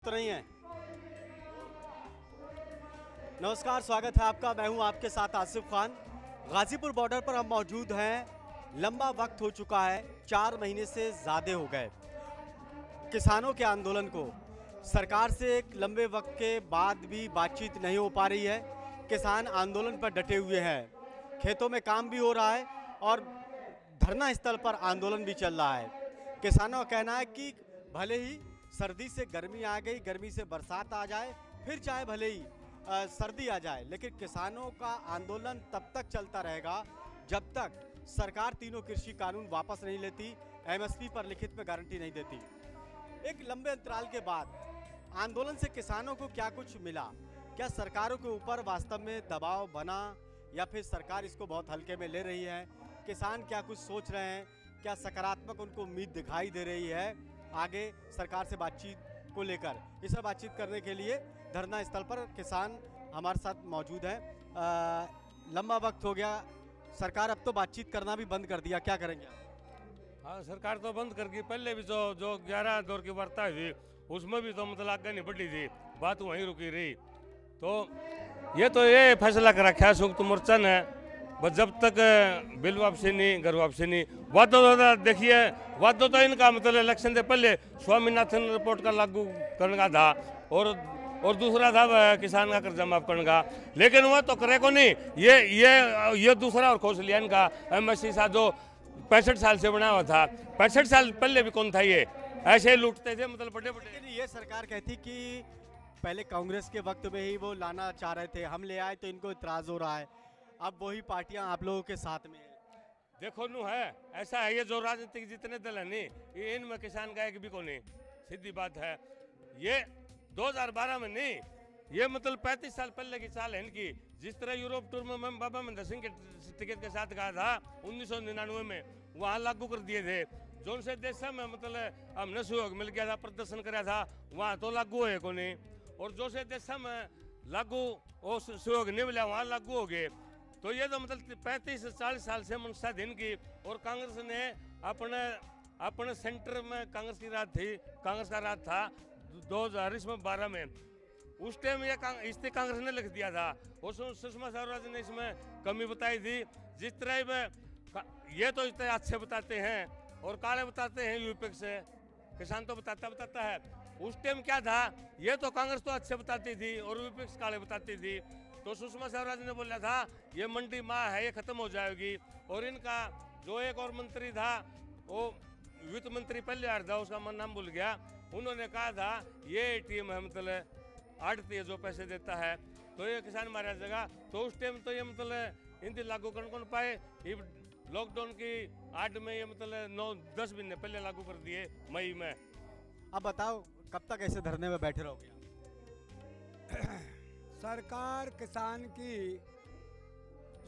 तो नहीं है? नमस्कार, स्वागत है आपका। मैं हूं आपके साथ आसिफ खान। गाजीपुर बॉर्डर पर हम मौजूद हैं। लंबा वक्त हो चुका है, 4 महीने से ज़्यादा हो गए किसानों के आंदोलन को। सरकार से एक लंबे वक्त के बाद भी बातचीत नहीं हो पा रही है। किसान आंदोलन पर डटे हुए हैं। खेतों में काम भी हो रहा है और धरना स्थल पर आंदोलन भी चल रहा है। किसानों का कहना है कि भले ही सर्दी से गर्मी आ गई, गर्मी से बरसात आ जाए, फिर चाहे भले ही सर्दी आ जाए, लेकिन किसानों का आंदोलन तब तक चलता रहेगा जब तक सरकार तीनों कृषि कानून वापस नहीं लेती, एमएसपी पर लिखित में गारंटी नहीं देती। एक लंबे अंतराल के बाद आंदोलन से किसानों को क्या कुछ मिला? क्या सरकारों के ऊपर वास्तव में दबाव बना या फिर सरकार इसको बहुत हल्के में ले रही है? किसान क्या कुछ सोच रहे हैं? क्या सकारात्मक उनको उम्मीद दिखाई दे रही है आगे सरकार से बातचीत को लेकर? इस पर बातचीत करने के लिए धरना स्थल पर किसान हमारे साथ मौजूद हैं। लंबा वक्त हो गया, सरकार अब तो बातचीत करना भी बंद कर दिया, क्या करेंगे? हाँ, सरकार तो बंद कर गई। पहले भी जो 11 दौर की वार्ता हुई उसमें भी तो मतलब आगे नहीं बढ़ी थी, बात वहीं रुकी रही। तो ये फैसला कर रखा है संयुक्त मोर्चा ने, बस जब तक बिल वापसी नहीं, घर वापसी नहीं। वादों देखिए, वादों तो इनका मतलब इलेक्शन से पहले स्वामीनाथन रिपोर्ट का लागू करने का था और दूसरा था किसान का कर्जा माफ करने का, लेकिन वह तो करे को नहीं। ये दूसरा और खोज लिया इनका एमएससी सा जो 65 साल से बना हुआ था। 65 साल पहले भी कौन था ये, ऐसे लूटते थे मतलब बड़े बड़े। लेकिन ये सरकार कहती कि पहले कांग्रेस के वक्त में ही वो लाना चाह रहे थे, हम ले आए तो इनको इतराज हो रहा है। अब वही पार्टियां आप लोगों के साथ में है। देखो नू है, ऐसा है, ये जो राजनीतिक जितने दल है नहीं, ये इनमें किसान का एक भी को नहीं। सीधी बात है, ये 2012 में नहीं, ये मतलब 35 साल पहले की चाल है इनकी। जिस तरह यूरोप टूर में मैं बाबा महेंद्र सिंह के टिकट के साथ गया था 1999 में, वहाँ लागू कर दिए थे। जो से देश में मतलब हमने सहयोग मिल गया था, प्रदर्शन कराया था, वहाँ तो लागू है को नहीं। और जो से देश में लागू वो सहयोग नहीं मिला, वहाँ लागू हो गए। तो ये तो मतलब 35 से 40 साल से मुंशाधीन की। और कांग्रेस ने अपने सेंटर में कांग्रेस की राज थी, कांग्रेस का राज था 2012 में। उस टाइम ये इससे कांग्रेस ने लिख दिया था और सुषमा स्वराज ने इसमें कमी बताई थी। जिस तरह ये तो इतने अच्छे बताते हैं और काले बताते हैं यूपी से, किसान तो बताता है। उस टाइम क्या था, ये तो कांग्रेस तो अच्छे बताती थी और यूपी काले बताती थी। तो सुषमा स्वराज ने बोला था ये मंडी माँ है, ये खत्म हो जाएगी। और इनका जो एक और मंत्री था, वो वित्त मंत्री पहले आ था, उसका नाम भूल गया, उन्होंने कहा था ये एटीएम है, मतलब आड़ती है जो पैसे देता है, तो ये किसान मारा जाएगा। तो उस टाइम तो ये मतलब हिंदी लागू कर कौन पाए। लॉकडाउन की आड़ में ये मतलब 9-10 महीने पहले लागू कर दिए, मई में। अब बताओ कब तक ऐसे धरने में बैठे रहोगे? सरकार किसान की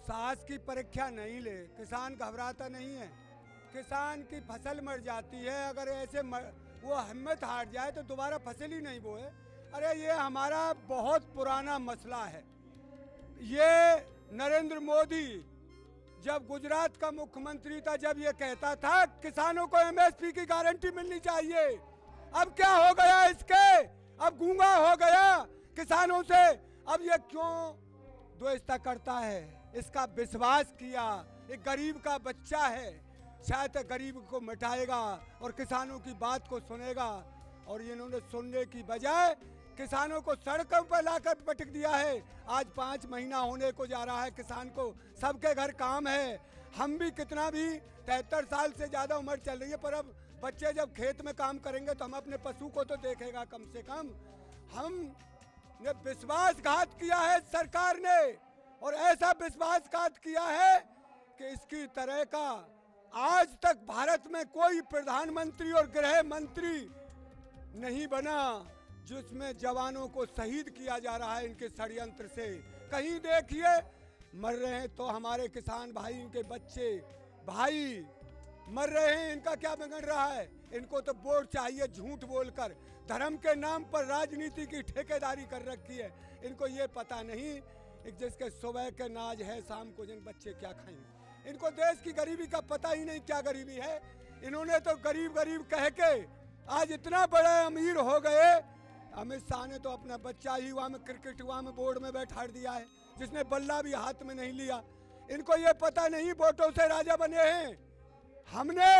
साहस की परीक्षा नहीं ले। किसान घबराता नहीं है, किसान की फसल मर जाती है। अगर ऐसे वो हिम्मत हार जाए तो दोबारा फसल ही नहीं बोए। अरे ये हमारा बहुत पुराना मसला है। ये नरेंद्र मोदी जब गुजरात का मुख्यमंत्री था, जब ये कहता था किसानों को एमएसपी की गारंटी मिलनी चाहिए, अब क्या हो गया इसके? अब गूंगा हो गया किसानों से। अब ये क्यों द्वेषता करता है? इसका विश्वास किया, एक गरीब का बच्चा है, शायद गरीब को मिटाएगा और किसानों की बात को सुनेगा। और इन्होंने सुनने की बजाय किसानों को सड़कों पर लाकर पटक दिया है। आज 5 महीना होने को जा रहा है किसान को, सबके घर काम है। हम भी कितना भी 73 साल से ज़्यादा उम्र चल रही है, पर अब बच्चे जब खेत में काम करेंगे तो हम अपने पशु को तो देखेगा कम से कम। हमने विश्वासघात किया है सरकार ने, और ऐसा विश्वासघात किया है कि इसकी तरह का आज तक भारत में कोई प्रधानमंत्री और गृह मंत्री नहीं बना जिसमें जवानों को शहीद किया जा रहा है इनके षड्यंत्र से। कहीं देखिए मर रहे हैं तो हमारे किसान भाई, इनके बच्चे भाई मर रहे हैं, इनका क्या बिगड़ रहा है? इनको तो वोट चाहिए झूठ बोलकर। धर्म के नाम पर राजनीति की ठेकेदारी कर रखी है। इनको ये पता नहीं जिसके सुबह के नाज है शाम को जिन बच्चे क्या खाएंगे। इनको देश की गरीबी का पता ही नहीं क्या गरीबी है। इन्होंने तो गरीब गरीब कह के आज इतना बड़ा अमीर हो गए अमित शाह ने तो अपना बच्चा ही हुआ में क्रिकेट हुआ में बोर्ड में बैठा दिया है, जिसने बल्ला भी हाथ में नहीं लिया। इनको ये पता नहीं वोटों से राजा बने हैं। हमने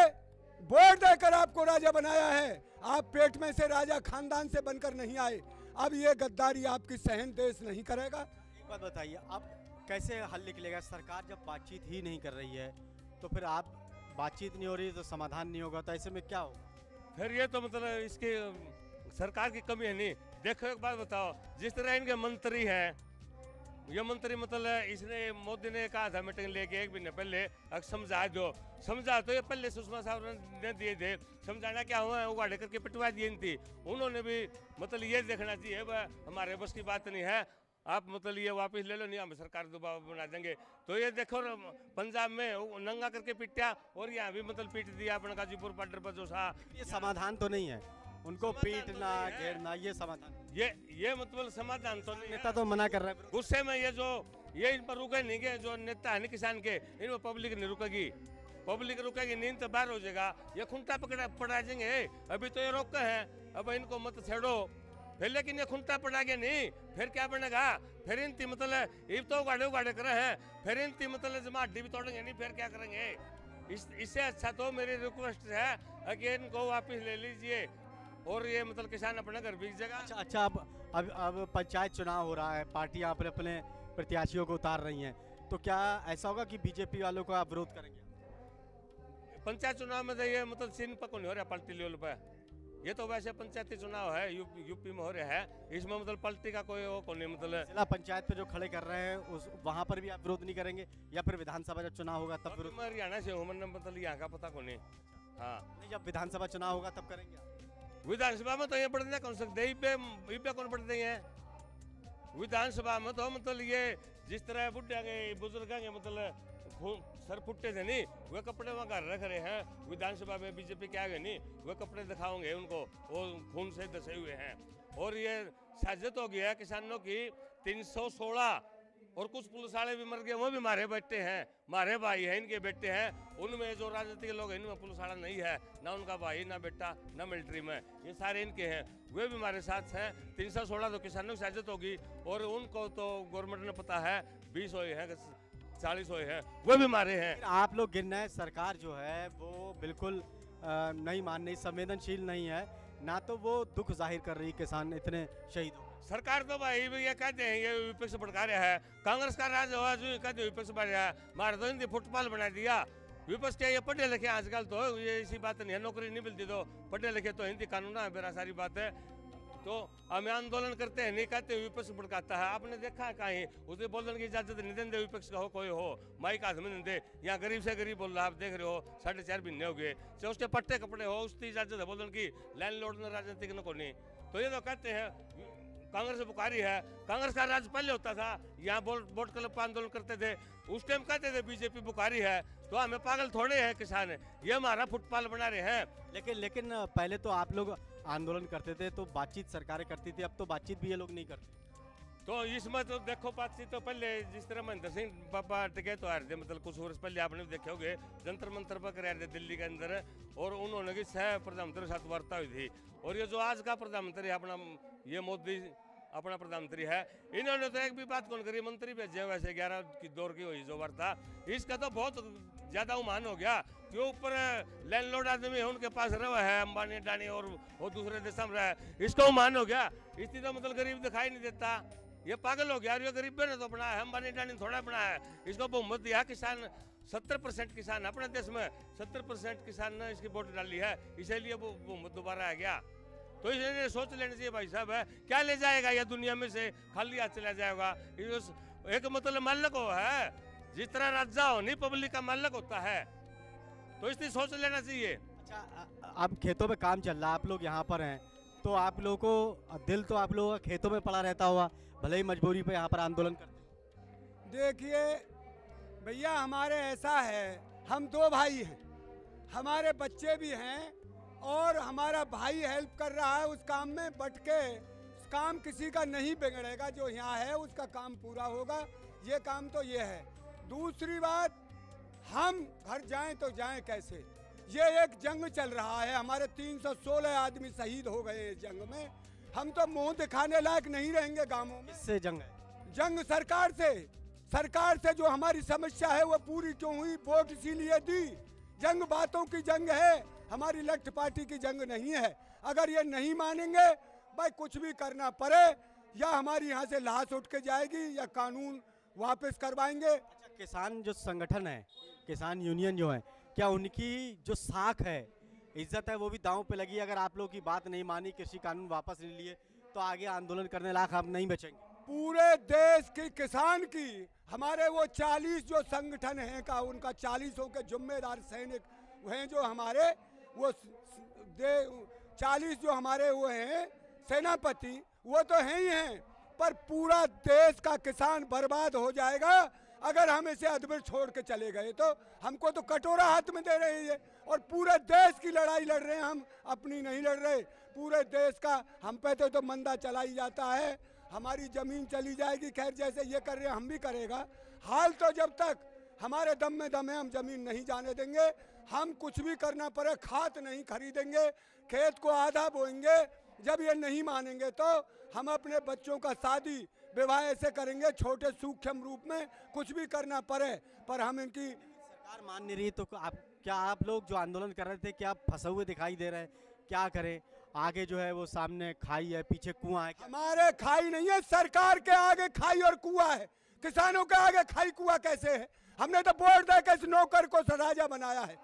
वोट देकर आपको राजा बनाया है, आप पेट में से राजा खानदान से बनकर नहीं आए। अब ये गद्दारी आपकी सहन देश नहीं करेगा। एक बात बताइए, अब कैसे हल निकलेगा? सरकार जब बातचीत ही नहीं कर रही है तो फिर आप बातचीत नहीं हो रही तो समाधान नहीं होगा, तो ऐसे में क्या होगा? फिर ये तो मतलब इसके सरकार की कमी है नहीं। देखो एक बात बताओ, जिस तरह इनके मंत्री हैं, ये मंत्री मतलब इसने मोदी ने कहा था मीटिंग लेके 1 महीने पहले, समझा दो, समझा तो ये पहले सुषमा साहब ने दिए थे, समझाना क्या हुआ उगाड़े करके पिटवा दी थी। उन्होंने भी मतलब ये देखना चाहिए हमारे बस की बात नहीं है, आप मतलब ये वापस ले लो, नहीं हम सरकार दबाव बना देंगे। तो ये देखो पंजाब में नंगा करके पिटा और यहाँ भी मतलब पीट दिया अपने गाजीपुर बॉर्डर पर जो सा। ये समाधान तो नहीं है, उनको पीटना घेरना ये समाधान, ये मतलब समाधान तो नहीं। नेता तो मना कर रहा है। गुस्से में ये इन पर रुके नहीं गए, जो नेता है ना किसान के, इनमें पब्लिक नहीं रुकेगी, पब्लिक रुकेगी नींद तो बाहर हो जाएगा। ये खुंटा पड़ा देंगे, अभी तो ये रोके हैं, अब इनको मत छेड़ो। फिर लेकिन ये खुंटा पड़ा गया नहीं, फिर क्या बनेगा? फिर इनती मतलब ये तो उगाड़े करे हैं, फिर इनती मतलब जमा हड्डी भी तोड़ेंगे नहीं, फिर क्या करेंगे? इससे अच्छा तो मेरी रिक्वेस्ट है कि इनको वापस ले लीजिए और ये मतलब किसान अपने घर बीत जाएगा। अच्छा, अब पंचायत चुनाव हो रहा है, पार्टियां अपने अपने प्रत्याशियों को उतार रही हैं, तो क्या ऐसा होगा कि बीजेपी वालों को आप विरोध करेंगे? पंचायत चुनाव में तो ये मतलब सीन पर नहीं हो रहा पार्टी लेवल पे, ये तो वैसे पंचायती चुनाव है, यूपी में हो रहा है, इसमें मतलब पार्टी का कोई वो नहीं। मतलब जिला पंचायत पे जो खड़े कर रहे हैं उस वहाँ पर भी आप विरोध नहीं करेंगे, या फिर विधानसभा जब चुनाव होगा तब विरोध? मैं हरियाणा से हूँ, मतलब यहाँ का पता को नहीं। हाँ नहीं, जब विधानसभा चुनाव होगा तब करेंगे आप? विधानसभा में तो ये बढ़ने कौन सकते, इब्बे कौन बढ़ते हैं विधानसभा में? तो मतलब ये जिस तरह बुढ़िया के बुजुर्ग के मतलब सर फुट्टे थे नहीं, वे कपड़े वहाँ घर रख रहे हैं। विधानसभा में बीजेपी के आगे नहीं, वे कपड़े दिखाओगे उनको, वो खून से धसे हुए हैं। और ये साजिश हो गया किसानों की 316, और कुछ पुलिस वाले भी मर गए, वो भी मारे बेटे हैं, मारे भाई हैं, इनके बेटे हैं। उनमें जो राजनीतिक लोग हैं इनमें पुलिस वाला नहीं है, ना उनका भाई, ना बेटा, ना मिलिट्री में, ये सारे इनके हैं, वे भी हमारे साथ हैं। 316 तो किसानों की साजिश होगी, और उनको तो गवर्नमेंट ने पता है 20 हुए हैं, 40 हुए हैं, वो भी मारे हैं। आप लोग गिनना है, सरकार जो है वो बिल्कुल नहीं मान रही, संवेदनशील नहीं है, ना तो वो दुख जाहिर कर रही किसान इतने शहीद हो। सरकार तो भाई ये कहते हैं ये विपक्ष भड़का रहा है, कांग्रेस का राज हुआ जो कहते विपक्ष बढ़ रहा है, हमारे तो हिंदी फुटबॉल बना दिया। विपक्ष के ये पढ़े लिखे आजकल तो ये इसी बात नहीं है, नौकरी नहीं मिलती तो पढ़े लिखे तो हिंदी कानून है, मेरा सारी बात है। तो हमें आंदोलन करते हैं, नहीं कहते विपक्ष भड़काता है। आपने देखा है कहीं उसके बोलने की इजाजत नहीं देंगे, विपक्ष का हो कोई हो, माइक हाथ में नहीं दे। यहाँ गरीब से गरीब बोल रहा, आप देख रहे हो 4.5 महीने हो गए, चाहे उसके पट्टे कपड़े हो उसकी इजाजत है बोलने की, लैंडलॉर्ड ने राजनीतिक को नहीं। तो ये तो कहते हैं कांग्रेस बुखारी है, कांग्रेस का राज पहले होता था, यहाँ वोट क्लब पर आंदोलन करते थे, उस टाइम कहते थे बीजेपी बुखारी है। तो हमें पागल थोड़े हैं किसान, ये हमारा फुटबॉल बना रहे हैं। लेकिन पहले तो आप लोग आंदोलन करते थे तो बातचीत सरकारें करती थी, अब तो बातचीत भी ये लोग नहीं करते। तो इसमें तो देखो बातचीत तो पहले जिस तरह महेंद्र सिंह पापा टिके तो आ रहे थे, मतलब कुछ वर्ष पहले आपने देखे होंगे जंतर मंतर पर करा रहे थे दिल्ली के अंदर, और उन्होंने की सह प्रधानमंत्री के साथ वार्ता हुई थी। और ये जो आज का प्रधानमंत्री अपना ये मोदी अपना प्रधानमंत्री है, इन्होंने तो एक भी बात कौन करी, मंत्री भेजे वैसे 11 की दौर की हुई जो वार्ता, इसका तो बहुत ज्यादा उमान हो गया। जो ऊपर लैंडलॉर्ड आदमी है उनके पास रहा है, अंबानी अडानी और वो दूसरे देश में रहा है, इसका उमान हो गया। इसलिए तो मतलब गरीब दिखाई नहीं देता, ये पागल हो गया। ये गरीब ने तो बनाया है, अंबानी अडानी थोड़ा बनाया है, इसको बहुमत दिया किसान। 70% किसान अपने देश में 70% किसान ने इसकी वोट डाली है, इसीलिए वो बहुमत दोबारा आ गया। तो इसलिए सोच लेना चाहिए भाई साहब है क्या ले जाएगा यह दुनिया में से, खाली हाथ चला जाएगा। एक मतलब मालिक हो है, जिस तरह राजा हो नहीं पब्लिक का मालिक होता है, तो इसलिए सोच लेना चाहिए। अच्छा, अब खेतों में काम चल रहा है, आप लोग यहाँ पर हैं, तो आप लोगों को दिल तो आप लोगों का खेतों में पड़ा रहता हुआ, भले ही मजबूरी पे यहाँ पर आंदोलन करते। देखिए भैया, हमारे ऐसा है, हम 2 भाई हैं, हमारे बच्चे भी हैं, और हमारा भाई हेल्प कर रहा है उस काम में, बट के काम किसी का नहीं बिगड़ेगा, जो यहाँ है उसका काम पूरा होगा, ये काम तो ये है। दूसरी बात, हम घर जाएं तो जाएं कैसे? ये एक जंग चल रहा है, हमारे 316 आदमी शहीद हो गए इस जंग में, हम तो मुंह दिखाने लायक नहीं रहेंगे गांवों में। किससे जंग है? जंग सरकार से जो हमारी समस्या है वो पूरी क्यों हुई? वोट इसीलिए दी। जंग बातों की जंग है, हमारी लेफ्ट पार्टी की जंग नहीं है। अगर ये नहीं मानेंगे भाई कुछ भी करना पड़े, या हमारी यहाँ से लाश उठ के जाएगी या कानून वापस करवाएंगे। अच्छा, किसान जो संगठन है, किसान यूनियन जो है, क्या उनकी जो साख है, इज्जत है, वो भी दांव पे लगी? अगर आप लोग की बात नहीं मानी, कृषि कानून वापस नहीं लिए, तो आगे आंदोलन करने लायक आप नहीं बचेंगे? पूरे देश की किसान की हमारे वो 40 जो संगठन हैं का, उनका 40 के जिम्मेदार सैनिक हैं जो हमारे वो 40 जो हमारे वो हैं सेनापति, वो तो हैं ही हैं, पर पूरा देश का किसान बर्बाद हो जाएगा अगर हम इसे अधबिर छोड़ के चले गए। तो हमको तो कटोरा हाथ में दे रहे हैं और पूरे देश की लड़ाई लड़ रहे हैं, हम अपनी नहीं लड़ रहे। पूरे देश का हम पे तो मंदा चला ही जाता है, हमारी जमीन चली जाएगी। खैर जैसे ये कर रहे हैं हम भी करेगा। हाल तो जब तक हमारे दम में दम है हम जमीन नहीं जाने देंगे। हम कुछ भी करना पड़े खाद नहीं खरीदेंगे, खेत को आधा बोएंगे। जब ये नहीं मानेंगे तो हम अपने बच्चों का शादी विवाह ऐसे करेंगे, छोटे सूक्ष्म रूप में कुछ भी करना पड़े, पर हम इनकी सरकार मान नहीं रही तो आप लोग जो आंदोलन कर रहे थे, क्या फंसे हुए दिखाई दे रहे हैं? क्या करें? आगे जो है वो सामने खाई है, पीछे कुआं है। हमारे खाई नहीं है, सरकार के आगे खाई और कुआं है। किसानों के आगे खाई कुआं कैसे है? हमने तो वोट दे के इस नौकर को राजा बनाया है।